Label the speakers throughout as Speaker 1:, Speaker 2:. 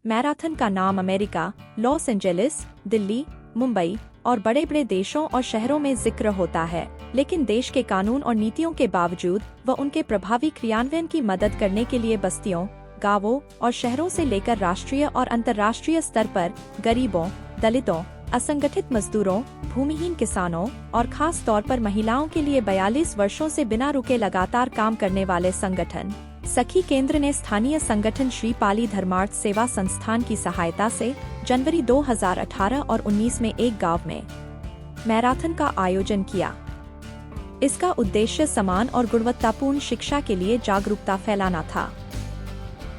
Speaker 1: Marathon का नाम America, Los Angeles, Delhi, Mumbai और बड़े बड़े देशों और शहरों में जिक्र होता है, लेकिन देश के कानून और नीतियों के बावजूद व उनके प्रभावी क्रियान्वयन की मदद करने के लिए बस्तियों, गांवों और शहरों से लेकर राष्ट्रीय और अंतर्राष्ट्रीय स्तर पर गरीबों, दलितों, असंगठित मजदूरों, भूमिहीन किसानों और खास तौर पर महिलाओं के लिए 42 वर्षों से बिना रुके लगातार काम करने वाले संगठन सखी केंद्र ने स्थानीय संगठन श्री पाली धर्मार्थ सेवा संस्थान की सहायता से जनवरी 2018 और 19 में एक गांव में मैराथन का आयोजन किया। इसका उद्देश्य समान और गुणवत्तापूर्ण शिक्षा के लिए जागरूकता फैलाना था।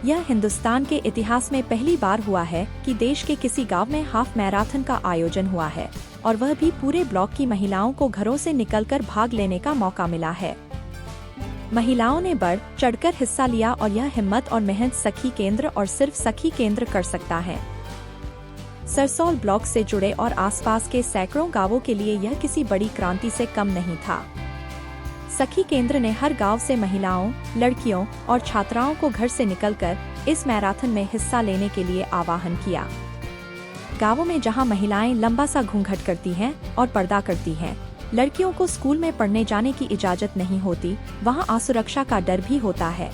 Speaker 1: यह हिंदुस्तान के इतिहास में पहली बार हुआ है कि देश के किसी गांव में हाफ मैराथन का आयोजन हुआ है, और वह भी पूरे ब्लॉक की महिलाओं को घरों से निकलकर भाग लेने का मौका मिला है। महिलाओं ने बढ़ चढ़कर हिस्सा लिया और यह हिम्मत और मेहनत सखी केंद्र और सिर्फ सखी केंद्र कर सकता है। सरसौल ब्लॉक से जुड़े और आसपास के सैकड़ों गांवों के लिए यह किसी बड़ी क्रांति से कम नहीं था। सखी केंद्र ने हर गांव से महिलाओं, लड़कियों और छात्राओं को घर से निकलकर इस मैराथन में हिस्सा लेने के लिए आह्वान किया। गांवों में जहां महिलाएं लंबा सा घूंघट करती हैं और पर्दा करती हैं, लड़कियों को स्कूल में पढ़ने जाने की इजाजत नहीं होती, वहां असुरक्षा का डर भी होता है।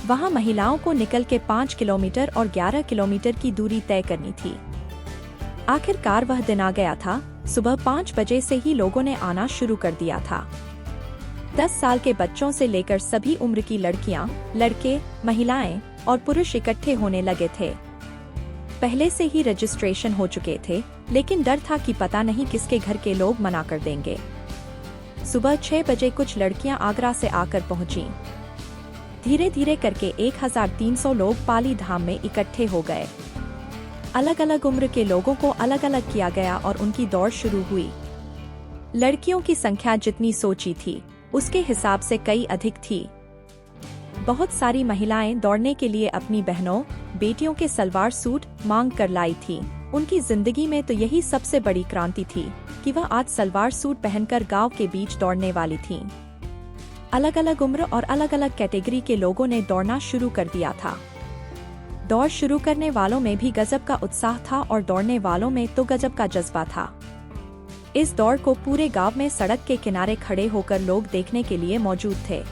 Speaker 1: वहां महिलाओं को निकल के 5 किलोमीटर और 11 किलोमीटर की दूरी तय करनी थी। आखिरकार वह दिन आ गया था। सुबह 5 बजे से ही लोगों ने आना शुरू कर दिया था। 10 साल के बच्चों से लेकर सभी उम्र की लड़कियां, लड़के, महिलाएं और पुरुष इकट्ठे होने लगे थे। पहले से ही रजिस्ट्रेशन हो चुके थे, लेकिन डर था कि पता नहीं किसके घर के लोग मना कर देंगे। सुबह 6 बजे कुछ लड़कियां आगरा से आकर पहुंची। धीरे धीरे करके 1300 लोग पाली धाम में इकट्ठे हो गए। अलग अलग उम्र के लोगों को अलग अलग किया गया और उनकी दौड़ शुरू हुई। लड़कियों की संख्या जितनी सोची थी, उसके हिसाब से कई अधिक थी। बहुत सारी महिलाएं दौड़ने के लिए अपनी बहनों, बेटियों के सलवार सूट मांग कर लाई थी। उनकी जिंदगी में तो यही सबसे बड़ी क्रांति थी कि वह आज सलवार सूट पहनकर गांव के बीच दौड़ने वाली थीं। अलग अलग उम्र और अलग अलग कैटेगरी के लोगों ने दौड़ना शुरू कर दिया था। दौड़ शुरू करने वालों में भी गजब का उत्साह था और दौड़ने वालों में तो गजब का जज्बा था। इस दौड़ को पूरे गांव में सड़क के किनारे खड़े होकर लोग देखने के लिए मौजूद थे।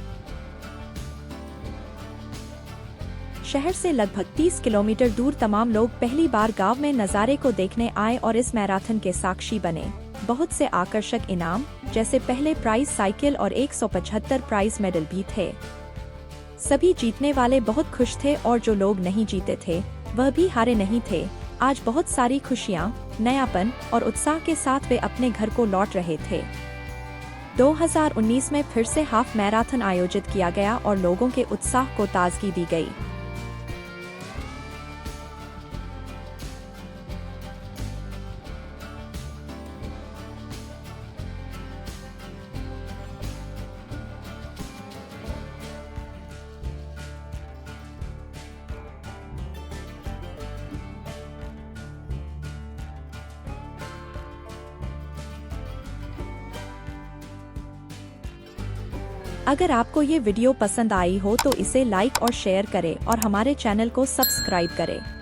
Speaker 1: शहर से लगभग 30 किलोमीटर दूर तमाम लोग पहली बार गांव में नज़ारे को देखने आए और इस मैराथन के साक्षी बने। बहुत से आकर्षक इनाम, जैसे पहले प्राइज साइकिल और 175 प्राइज मेडल भी थे। सभी जीतने वाले बहुत खुश थे और जो लोग नहीं जीते थे, वह भी हारे नहीं थे। आज बहुत सारी खुशियाँ, नयापन और उत्साह के साथ वे अपने घर को लौट रहे थे। 2019 में फिर से हाफ मैराथन आयोजित किया गया और लोगों के उत्साह को ताजगी दी गई। अगर आपको ये वीडियो पसंद आई हो तो इसे लाइक और शेयर करें और हमारे चैनल को सब्सक्राइब करें।